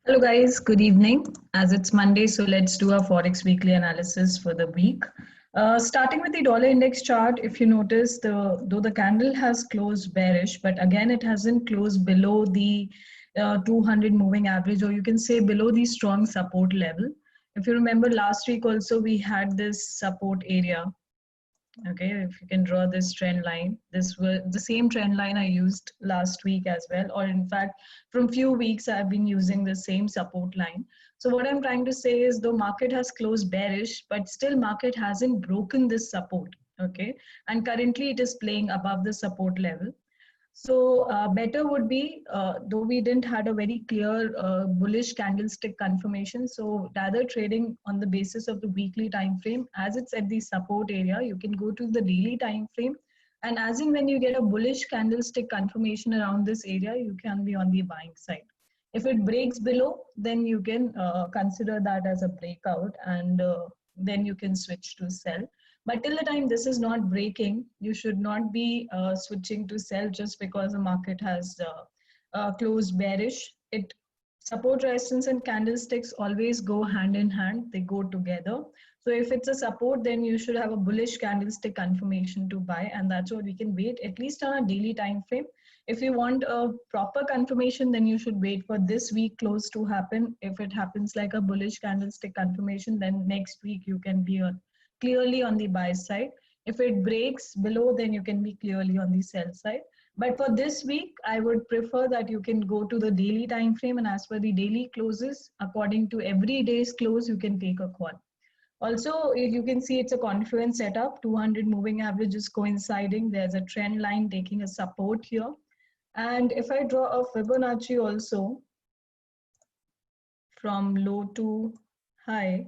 Hello guys, good evening. As it's Monday, so let's do our Forex weekly analysis for the week. Starting with the dollar index chart, if you notice, though the candle has closed bearish, but again it hasn't closed below the 200 moving average, or you can say below the strong support level. If you remember last week also we had this support area. Okay, if you can draw this trend line, this was the same trend line I used last week as well, or in fact, from few weeks I've been using the same support line. So what I'm trying to say is though market has closed bearish, but still market hasn't broken this support, okay? And currently it is playing above the support level. So better would be, though we didn't had a very clear bullish candlestick confirmation. So rather trading on the basis of the weekly time frame, as it's at the support area, you can go to the daily time frame. And as in when you get a bullish candlestick confirmation around this area, you can be on the buying side. If it breaks below, then you can consider that as a breakout, and then you can switch to sell. But till the time this is not breaking, you should not be switching to sell just because the market has closed bearish. It support, resistance, and candlesticks always go hand in hand. They go together. So if it's a support, then you should have a bullish candlestick confirmation to buy, and that's what we can wait at least on a daily time frame. If you want a proper confirmation, then you should wait for this week close to happen. If it happens like a bullish candlestick confirmation, then next week you can be clearly on the buy side. If it breaks below, then you can be clearly on the sell side. But for this week, I would prefer that you can go to the daily time frame, and as per the daily closes, according to every day's close, you can take a call. Also, you can see it's a confluence setup. 200 moving average is coinciding. There's a trend line taking a support here. And if I draw a Fibonacci also from low to high,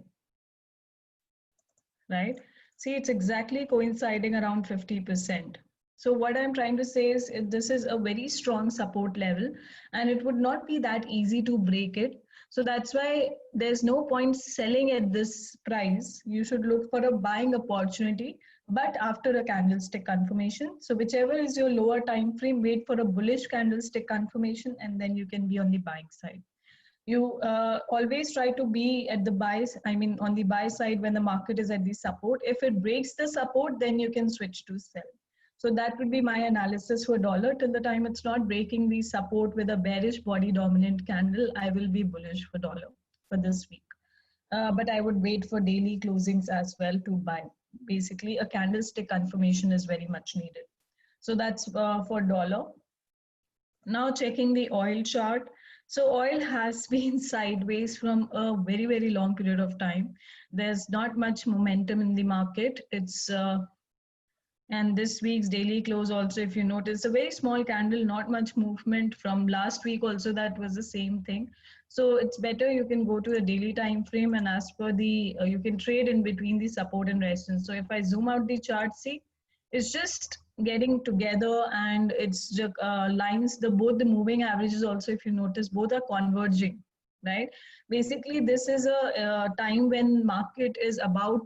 right? See, it's exactly coinciding around 50%. So what I'm trying to say is this is a very strong support level, and it would not be that easy to break it. So that's why there's no point selling at this price. You should look for a buying opportunity, but after a candlestick confirmation. So whichever is your lower time frame, wait for a bullish candlestick confirmation, and then you can be on the buying side. You always try to be at the on the buy side when the market is at the support. If it breaks the support, then you can switch to sell. So that would be my analysis for dollar. Till the time it's not breaking the support with a bearish body dominant candle, I will be bullish for dollar for this week. But I would wait for daily closings as well to buy. Basically, a candlestick confirmation is very much needed. So that's for dollar. Now checking the oil chart. So oil has been sideways from a very, very long period of time. There's not much momentum in the market. And this week's daily close also, if you notice, a very small candle, not much movement. From last week also, that was the same thing. So it's better you can go to the daily time frame, and as per the, you can trade in between the support and resistance. So if I zoom out the chart, see, it's just getting together, and it's just lines, both the moving averages also, if you notice, both are converging, right? Basically, this is a time when market is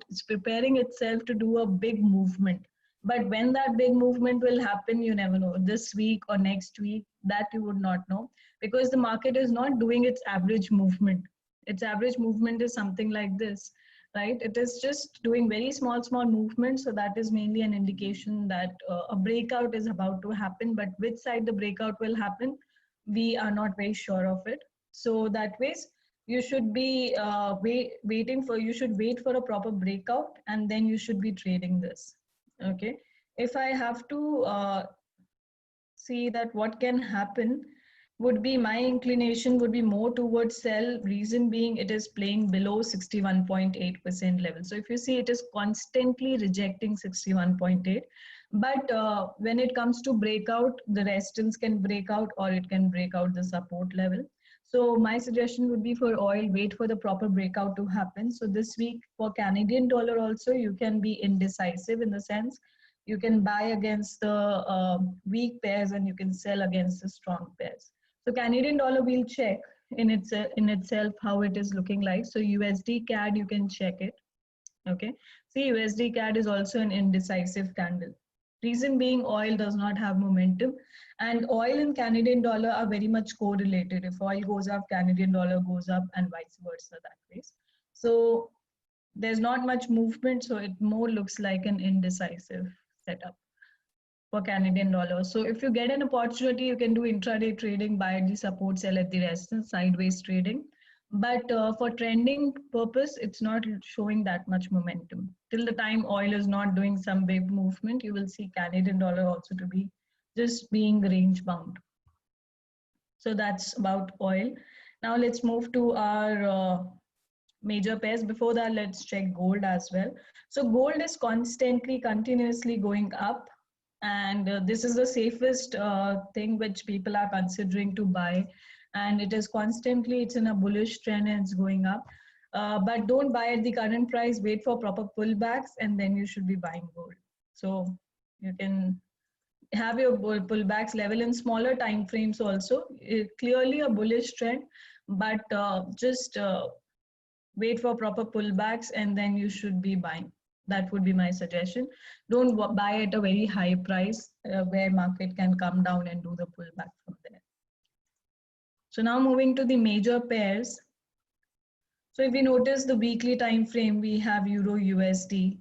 it's preparing itself to do a big movement. But when that big movement will happen, you never know. This week or next week, that you would not know, because the market is not doing its average movement. Its average movement is something like this, right? It is just doing very small, small movements. So that is mainly an indication that a breakout is about to happen. But which side the breakout will happen, we are not very sure of it. So that ways, you should be you should wait for a proper breakout, and then you should be trading this. Okay, if I have to see that what can happen, would be my inclination would be more towards sell. Reason being, it is playing below 61.8% level. So if you see, it is constantly rejecting 61.8. But when it comes to breakout, the resistance can break out, or it can break out the support level. So my suggestion would be for oil, wait for the proper breakout to happen. So this week for Canadian dollar also, you can be indecisive, in the sense you can buy against the weak pairs, and you can sell against the strong pairs. So Canadian dollar, we'll check in itself how it is looking like. So USD CAD, you can check it. Okay. See, USD CAD is also an indecisive candle. Reason being, oil does not have momentum, and oil and Canadian dollar are very much correlated. If oil goes up, Canadian dollar goes up, and vice versa that way. So there's not much movement, so it more looks like an indecisive setup for Canadian dollar. So if you get an opportunity, you can do intraday trading, buy at the support, sell at the resistance, sideways trading. But for trending purpose, it's not showing that much momentum. Till the time oil is not doing some big movement, you will see Canadian dollar also to be just being range bound. So that's about oil. Now let's move to our major pairs. Before that, let's check gold as well. So gold is constantly, continuously going up, and this is the safest thing which people are considering to buy, and it is constantly, it's in a bullish trend and it's going up. But don't buy at the current price, wait for proper pullbacks, and then you should be buying gold. So you can have your pullbacks level in smaller time frames also. Clearly a bullish trend, but just wait for proper pullbacks and then you should be buying. That would be my suggestion. Don't buy at a very high price where market can come down and do the pullback from there. So now moving to the major pairs. So if we notice the weekly time frame, we have Euro USD,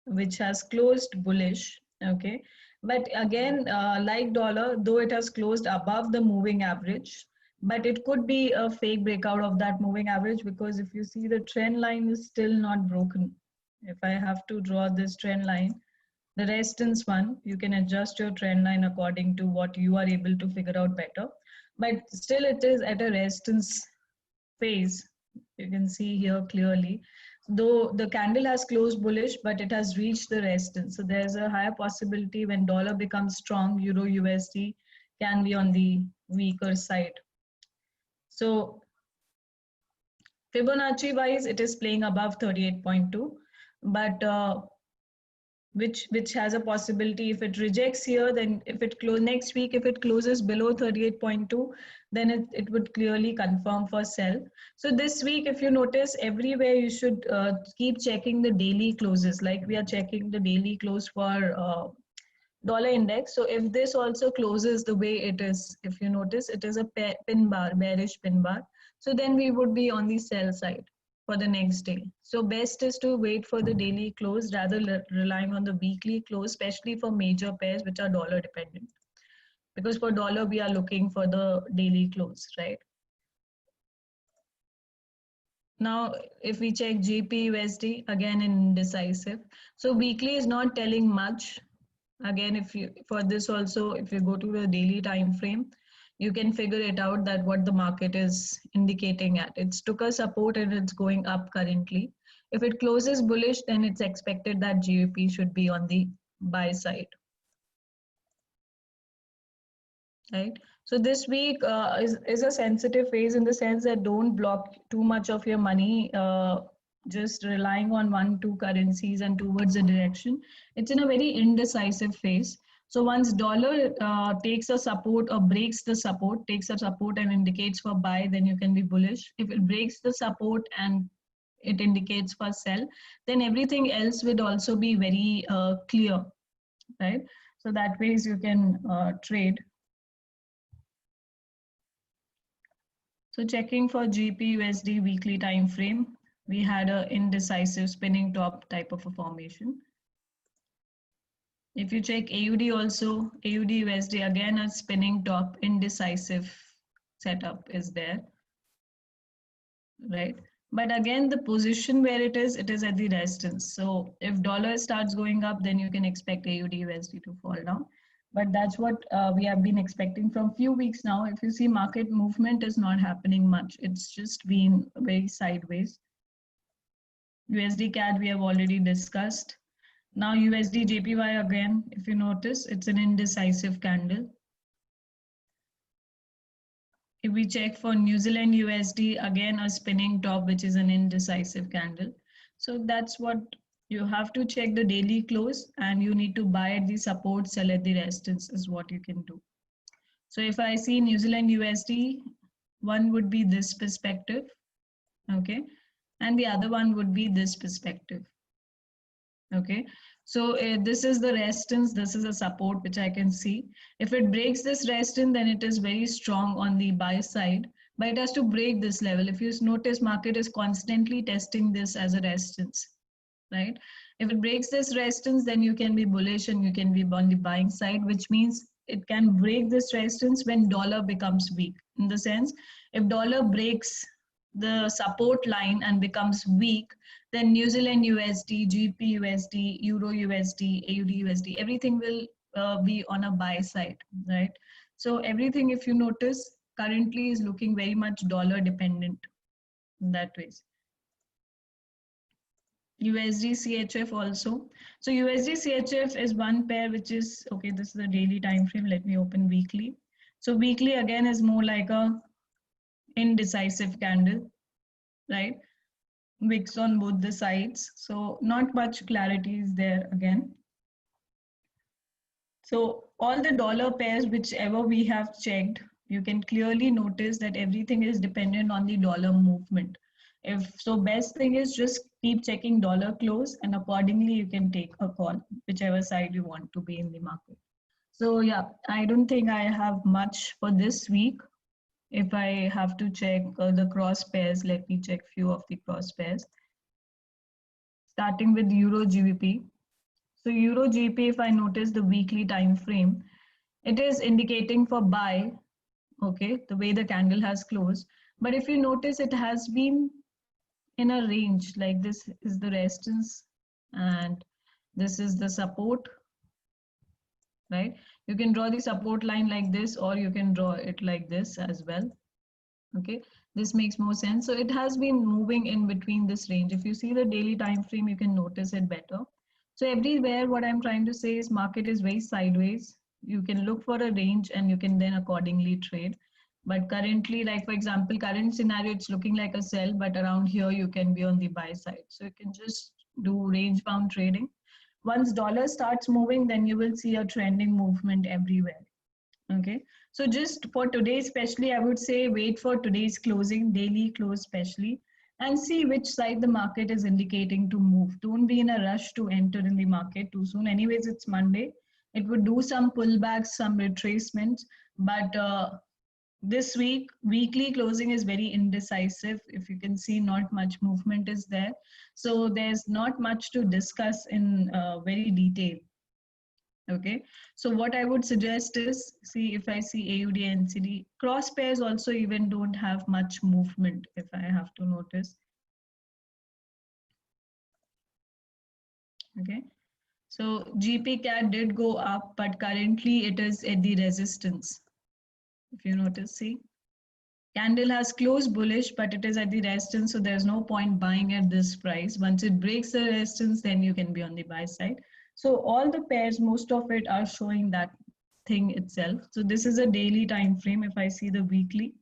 which has closed bullish. Okay, but again, like dollar, though it has closed above the moving average, but it could be a fake breakout of that moving average, because if you see, the trend line is still not broken. If I have to draw this trend line, the resistance one, you can adjust your trend line according to what you are able to figure out better, but still it is at a resistance phase. You can see here clearly, though the candle has closed bullish, but it has reached the resistance. So there's a higher possibility when dollar becomes strong, Euro USD can be on the weaker side. So Fibonacci wise, it is playing above 38.2, but which has a possibility, if it rejects here, then if it close next week, if it closes below 38.2, then it would clearly confirm for sell. So this week, if you notice, everywhere you should keep checking the daily closes, like we are checking the daily close for dollar index. So if this also closes the way it is, if you notice, it is a pin bar, bearish pin bar, so then we would be on the sell side for the next day. So best is to wait for the daily close rather relying on the weekly close, especially for major pairs which are dollar dependent, because for dollar we are looking for the daily close, right? Now if we check GBP USD, again indecisive. So weekly is not telling much. Again, if you, for this also, if you go to the daily time frame, you can figure it out that what the market is indicating at. It's took a support and it's going up currently. If it closes bullish, then it's expected that GBP should be on the buy side, right? So this week is a sensitive phase in the sense that don't block too much of your money just relying on 1-2 currencies and towards a direction. It's in a very indecisive phase. So once dollar takes a support or breaks the support, takes a support and indicates for buy, then you can be bullish. If it breaks the support and it indicates for sell, then everything else would also be very clear, right? So that ways you can trade. So checking for GBP USD weekly time frame, we had a indecisive spinning top type of a formation. If you check AUD also, AUD USD, again a spinning top indecisive setup is there, right? But again, the position where it is at the resistance. So if dollar starts going up, then you can expect AUD USD to fall down. But that's what we have been expecting from few weeks now. If you see, market movement is not happening much. It's just been very sideways. USD CAD we have already discussed. Now USD JPY again, if you notice, it's an indecisive candle. If we check for New Zealand USD, again a spinning top, which is an indecisive candle. So that's what you have to check, the daily close, and you need to buy at the support, sell at the resistance is what you can do. So if I see New Zealand USD, one would be this perspective, okay, and the other one would be this perspective, okay. So this is the resistance, this is a support which I can see. If it breaks this resistance, then it is very strong on the buy side, but it has to break this level. If you notice, market is constantly testing this as a resistance, right? If it breaks this resistance, then you can be bullish and you can be on the buying side, which means it can break this resistance when dollar becomes weak. In the sense, if dollar breaks the support line and becomes weak, then New Zealand USD, GP USD, Euro USD, AUD USD, everything will be on a buy side, right? So everything, if you notice, currently is looking very much dollar dependent in that ways. USD CHF also. So USD CHF is one pair which is, okay, this is the daily time frame. Let me open weekly. So weekly again is more like a indecisive candle, right? Wicks on both the sides. So not much clarity is there again. So all the dollar pairs, whichever we have checked, you can clearly notice that everything is dependent on the dollar movement. If so, best thing is just keep checking dollar close and accordingly you can take a call, whichever side you want to be in the market. So yeah, I don't think I have much for this week. If I have to check the cross pairs, let me check few of the cross pairs. Starting with Euro GBP. So Euro GBP, if I notice the weekly time frame, it is indicating for buy, okay, the way the candle has closed. But if you notice, it has been in a range, like this is the resistance and this is the support, right? You can draw the support line like this, or you can draw it like this as well. Okay, this makes more sense. So it has been moving in between this range. If you see the daily time frame, you can notice it better. So everywhere, what I'm trying to say is market is very sideways. You can look for a range and you can then accordingly trade. But currently, like for example, current scenario, it's looking like a sell, but around here you can be on the buy side. So you can just do range bound trading. Once dollar starts moving, then you will see a trending movement everywhere. Okay, so just for today especially, I would say wait for today's closing, daily close especially, and see which side the market is indicating to move. Don't be in a rush to enter in the market too soon. Anyways, it's Monday. It would do some pullbacks, some retracements, but this week, weekly closing is very indecisive. If you can see, not much movement is there. So there's not much to discuss in very detail. Okay, so what I would suggest is, see if I see AUD NCD, cross pairs also even don't have much movement if I have to notice. Okay, so GP CAD did go up, but currently it is at the resistance. If you notice, see, candle has closed bullish, but it is at the resistance, so there's no point buying at this price. Once it breaks the resistance, then you can be on the buy side. So all the pairs, most of it are showing that thing itself. So this is a daily time frame. If I see the weekly,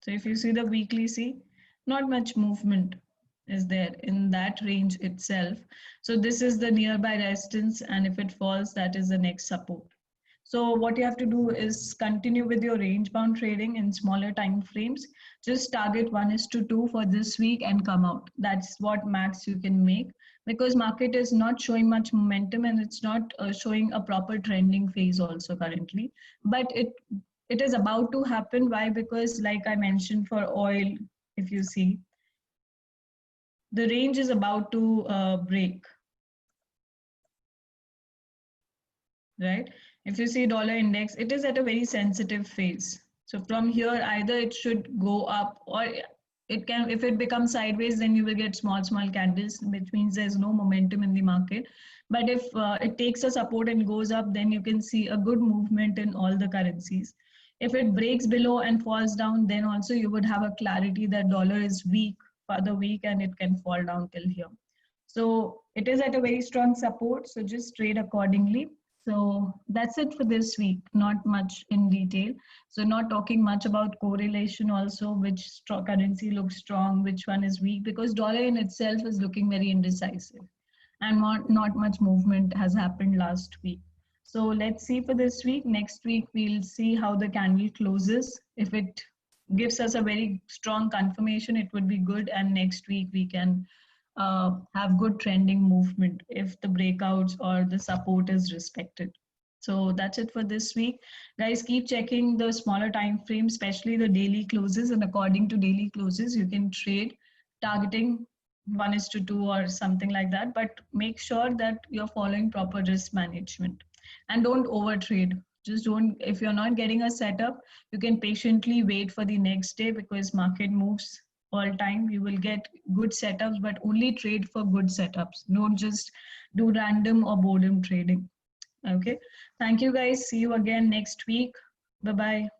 so if you see the weekly, see, not much movement is there in that range itself. So this is the nearby resistance, and if it falls, that is the next support. So what you have to do is continue with your range bound trading in smaller time frames. Just target 1:2 for this week and come out. That's what max you can make, because market is not showing much momentum and it's not showing a proper trending phase also currently. But it is about to happen. Why? Because like I mentioned for oil, if you see, the range is about to break, right? If you see dollar index, it is at a very sensitive phase. So from here, either it should go up or it can, if it becomes sideways, then you will get small candles, which means there's no momentum in the market. But if it takes a support and goes up, then you can see a good movement in all the currencies. If it breaks below and falls down, then also you would have a clarity that dollar is weak for the week and it can fall down till here. So it is at a very strong support. So just trade accordingly. So that's it for this week. Not much in detail. So not talking much about correlation also, which currency looks strong, which one is weak, because dollar in itself is looking very indecisive and not much movement has happened last week. So let's see for this week. Next week, we'll see how the candle closes. If it gives us a very strong confirmation, it would be good. And next week, we can have good trending movement if the breakouts or the support is respected. So that's it for this week. Guys, keep checking the smaller time frame, especially the daily closes. And according to daily closes, you can trade targeting 1:2 or something like that. But make sure that you're following proper risk management and don't overtrade. Just don't, if you're not getting a setup, you can patiently wait for the next day because market moves all time. You will get good setups, but only trade for good setups. Don't just do random or boredom trading. Okay. Thank you guys. See you again next week. Bye bye.